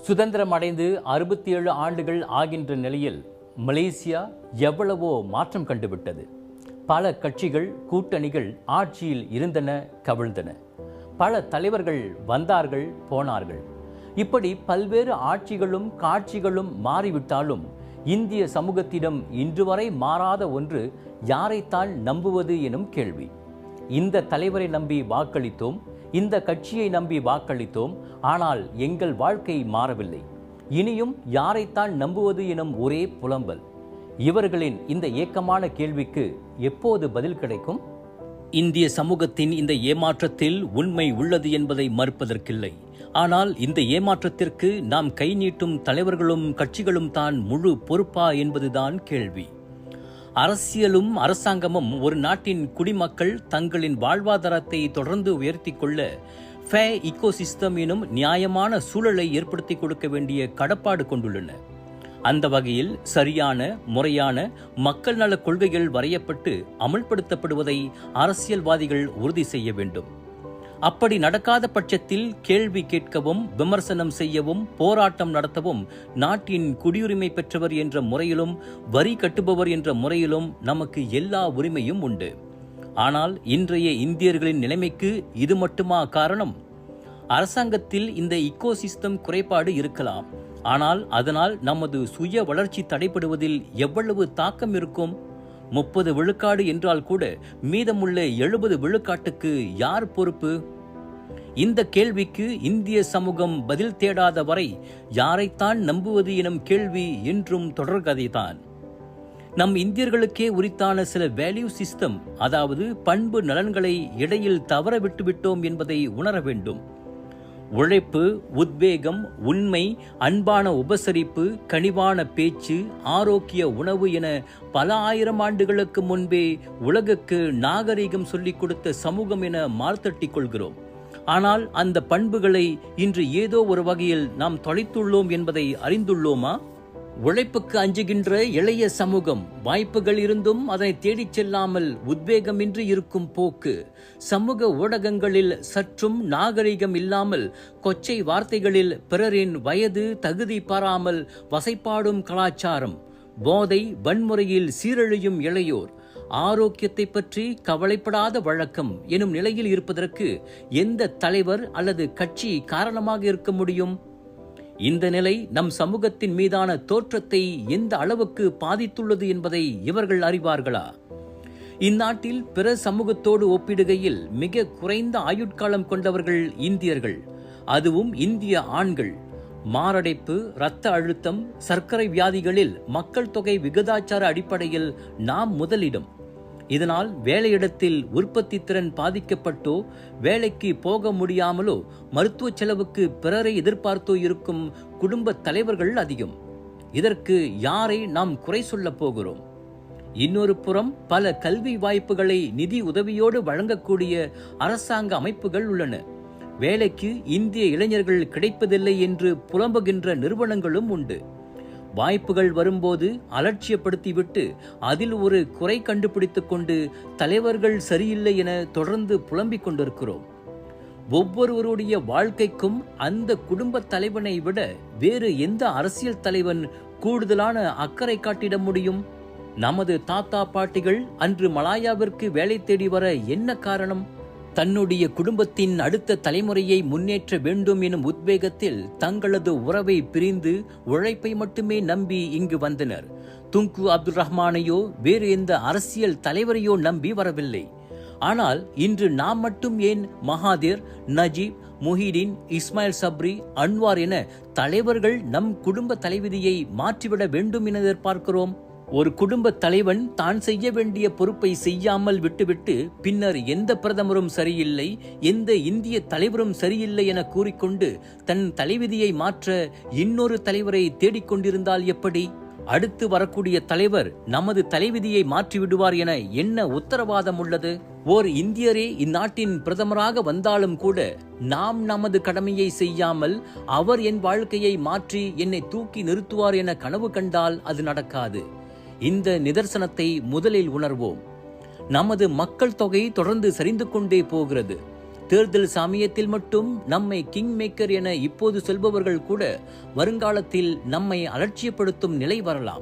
சுதந்திரம் அடைந்து 67 ஆண்டுகள் ஆகின்ற நிலையில் மலேசியா எவ்வளவோ மாற்றம் கண்டுவிட்டது. பல கட்சிகள், கூட்டணிகள் ஆட்சியில் இருந்தன, கவிழ்ந்தன. பல தலைவர்கள் வந்தார்கள், போனார்கள். இப்படி பல்வேறு ஆட்சிகளும் காட்சிகளும் மாறிவிட்டாலும் இந்திய சமூகத்திடம் இன்று வரை மாறாத ஒன்று, யாரைத்தான் நம்புவது எனும் கேள்வி. இந்த தலைவரை நம்பி வாக்களித்தோம், இந்த கட்சியை நம்பி வாக்களித்தோம், ஆனால் எங்கள் வாழ்க்கை மாறவில்லை. இனியும் யாரைத்தான் நம்புவது எனும் ஒரே புலம்பல். இவர்களின் இந்த ஏக்கமான கேள்விக்கு எப்போது பதில் கிடைக்கும்? இந்திய சமூகத்தின் இந்த ஏமாற்றத்தில் உண்மை உள்ளது என்பதை மறுப்பதற்கில்லை. ஆனால் இந்த ஏமாற்றத்திற்கு நாம் கை நீட்டும் தலைவர்களும் கட்சிகளும் தான் முழு பொறுப்பா என்பதுதான் கேள்வி. அரசியலும் அரசாங்கமும் ஒரு நாட்டின் குடிமக்கள் தங்களின் வாழ்வாதாரத்தை தொடர்ந்து உயர்த்தி கொள்ள ஃபேர் ஈகோசிஸ்டம் எனும் நியாயமான சூழலை ஏற்படுத்தி கொடுக்க வேண்டிய கடப்பாடு கொண்டுள்ளன. அந்த வகையில் சரியான முறையான மக்கள் நல கொள்கைகள் வரையப்பட்டு அமல்படுத்தப்படுவதை அரசியல்வாதிகள் உறுதி செய்ய வேண்டும். அப்படி நடக்காத பட்சத்தில் கேள்வி கேட்கவும், விமர்சனம் செய்யவும், போராட்டம் நடத்தவும் நாட்டின் குடியுரிமை பெற்றவர் என்ற முறையிலும் வரி கட்டுபவர் என்ற முறையிலும் நமக்கு எல்லா உரிமையும் உண்டு. ஆனால் இன்றைய இந்தியர்களின் நிலைமைக்கு இது மட்டுமா காரணம்? அரசாங்கத்தில் இந்த இக்கோசிஸ்டம் குறைபாடு இருக்கலாம். ஆனால் அதனால் நமது சுய வளர்ச்சி தடைபடுவதில் எவ்வளவு தாக்கம் இருக்கும்? 30 விழுக்காடு என்றால் கூட மீதமுள்ள 70 விழுக்காட்டுக்கு யார் பொறுப்பு? இந்த கேள்விக்கு இந்திய சமூகம் பதில் தேடாத வரை யாரைத்தான் நம்புவது எனும் கேள்வி என்றும் தொடர்கதைதான். நம் இந்தியர்களுக்கே உரித்தான சில வேல்யூ சிஸ்டம், அதாவது பண்பு நலன்களை இடையில் தவற விட்டுவிட்டோம் என்பதை உணர வேண்டும். உழைப்பு, உத்வேகம், உண்மை, அன்பான உபசரிப்பு, கனிவான பேச்சு, ஆரோக்கிய உணவு என பல ஆயிரம் ஆண்டுகளுக்கு முன்பே உலகுக்கு நாகரிகம் சொல்லிக் கொடுத்த சமூகம் என மார்த்தட்டிக் கொள்கிறோம். ஆனால் அந்த பண்புகளை இன்று ஏதோ ஒரு வகையில் நாம் தொலைத்துள்ளோம் என்பதை அறிந்துள்ளோமா? உழைப்புக்கு அஞ்சுகின்ற இளைய சமூகம், வாய்ப்புகள் இருந்தும் அதனை தேடிச் செல்லாமல் உத்வேகமின்றி இருக்கும் போக்கு, சமூக ஊடகங்களில் சற்றும் நாகரிகம் இல்லாமல் கொச்சை வார்த்தைகளில் பிறரின் வயது தகுதி பாராமல் வசைப்பாடும் கலாச்சாரம், போதை வன்முறையில் சீரழியும் இளையோர், ஆரோக்கியத்தை பற்றி கவலைப்படாத வழக்கம் எனும் நிலையில் இருப்பதற்கு எந்த தலைவர் அல்லது கட்சி காரணமாக இருக்க முடியும்? இந்த நிலை நம் சமூகத்தின் மீதான தோற்றத்தை எந்த அளவுக்கு பாதித்துள்ளது என்பதை இவர்கள் அறிவார்களா? இந்நாட்டில் பிற சமூகத்தோடு ஒப்பிடுகையில் மிக குறைந்த ஆயுட்காலம் கொண்டவர்கள் இந்தியர்கள், அதுவும் இந்திய ஆண்கள். மாரடைப்பு, இரத்த அழுத்தம், சர்க்கரை வியாதிகளில் மக்கள் தொகை விகிதாச்சார அடிப்படையில் நாம் முதலிடம். இதனால் வேலையிடத்தில் உற்பத்தி திறன் பாதிக்கப்பட்டோ, வேலைக்கு போக முடியாமலோ, மருத்துவ செலவுக்கு பிறரை எதிர்பார்த்தோ இருக்கும் குடும்ப தலைவர்கள் அதிகம். இதற்கு யாரை நாம் குறை சொல்ல போகிறோம்? இன்னொரு புறம் பல கல்வி வாய்ப்புகளை நிதி உதவியோடு வழங்கக்கூடிய அரசாங்க அமைப்புகள் உள்ளன. வேலைக்கு இந்திய இளைஞர்கள் கிடைப்பதில்லை என்று புலம்புகின்ற நிறுவனங்களும் உண்டு. வாய்ப்புகள் வரும்போது அலட்சியப்படுத்திவிட்டு அதில் ஒரு குறை கண்டுபிடித்துக் கொண்டு தலைவர்கள் சரியில்லை என தொடர்ந்து புலம்பிக் கொண்டிருக்கிறோம். ஒவ்வொருவருடைய வாழ்க்கைக்கும் அந்த குடும்ப தலைவனை விட வேறு எந்த அரசியல் தலைவன் கூடுதலான அக்கறை காட்டிட முடியும்? நமது தாத்தா பாட்டிகள் அன்று மலாயாவிற்கு வேலை தேடி வர என்ன காரணம்? தன்னுடைய குடும்பத்தின் அடுத்த தலைமுறையை முன்னேற்ற வேண்டும் எனும் உத்வேகத்தில் தங்களது உறவை பிரிந்து உழைப்பை மட்டுமே நம்பி இங்கு வந்தனர். துங்கு அப்துல் ரஹ்மானையோ வேறு எந்த அரசியல் தலைவரையோ நம்பி வரவில்லை. ஆனால் இன்று நாம் மட்டும் ஏன் Mahathir, Najib, Muhyiddin, Ismail Sabri, Anwar என தலைவர்கள் நம் குடும்ப தலைவிதியை மாற்றிவிட வேண்டும் என எதிர்பார்க்கிறோம்? ஒரு குடும்ப தலைவன் தான் செய்ய வேண்டிய பொறுப்பை செய்யாமல் விட்டுவிட்டு பின்னர் எந்த பிரதமரும் சரியில்லை, எந்த இந்திய தலைவரும் சரியில்லை என கூறிக்கொண்டு தன் தலைவிதியை மாற்ற இன்னொரு தலைவரை தேடிக்கொண்டிருந்தால் எப்படி? அடுத்து வரக்கூடிய தலைவர் நமது தலைவிதியை மாற்றிவிடுவார் என என்ன உத்தரவாதம் உள்ளது? ஓர் இந்தியரே இந்நாட்டின் பிரதமராக வந்தாலும் கூட நாம் நமது கடமையை செய்யாமல் அவர் என் வாழ்க்கையை மாற்றி என்னை தூக்கி நிறுத்துவார் என கனவு கண்டால் அது நடக்காது. இந்த நிதர்சனத்தை முதலில் உணர்வோம். நமது மக்கள் தொகை தொடர்ந்து சரிந்து கொண்டே போகிறது. தேர்தல் சமயத்தில் மட்டும் நம்மை கிங் மேக்கர் என இப்போது சொல்பவர்கள் கூட வருங்காலத்தில் நம்மை அலட்சியப்படுத்தும் நிலை வரலாம்.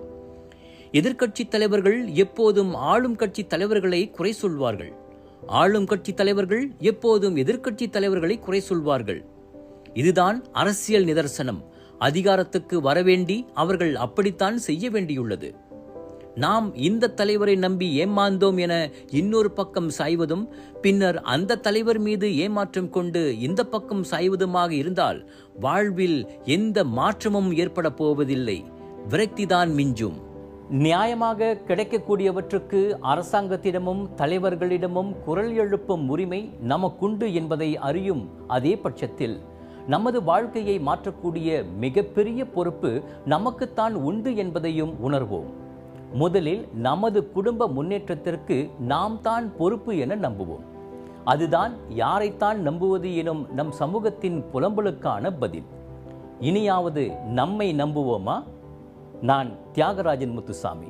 எதிர்க்கட்சி தலைவர்கள் எப்போதும் ஆளும் கட்சி தலைவர்களை குறை சொல்வார்கள். ஆளும் கட்சி தலைவர்கள் எப்போதும் எதிர்க்கட்சி தலைவர்களை குறை சொல்வார்கள். இதுதான் அரசியல் நிதர்சனம். அதிகாரத்துக்கு வரவேண்டி அவர்கள் அப்படித்தான் செய்ய வேண்டியுள்ளது. நாம் இந்த தலைவரை நம்பி ஏமாந்தோம் என இன்னொரு பக்கம் சாய்வதும், பின்னர் அந்த தலைவர் மீது ஏமாற்றம் கொண்டு இந்த பக்கம் சாய்வதுமாக இருந்தால் வாழ்வில் எந்த மாற்றமும் ஏற்பட போவதில்லை. விரக்திதான் மிஞ்சும். நியாயமாக கிடைக்கக்கூடியவற்றுக்கு அரசாங்கத்திடமும் தலைவர்களிடமும் குரல் எழுப்பும் உரிமை நமக்குண்டு என்பதை அறியும் அதே பட்சத்தில் நமது வாழ்க்கையை மாற்றக்கூடிய மிகப்பெரிய பொறுப்பு நமக்குத்தான் உண்டு என்பதையும் உணர்வோம். முதலில் நமது குடும்ப முன்னேற்றத்திற்கு நாம் தான் பொறுப்பு என நம்புவோம். அதுதான் யாரைத்தான் நம்புவது எனும் நம் சமூகத்தின் புலம்பலுக்கான பதில். இனியாவது நம்மை நம்புவோமா? நான் தியாகராஜன் முத்துசாமி.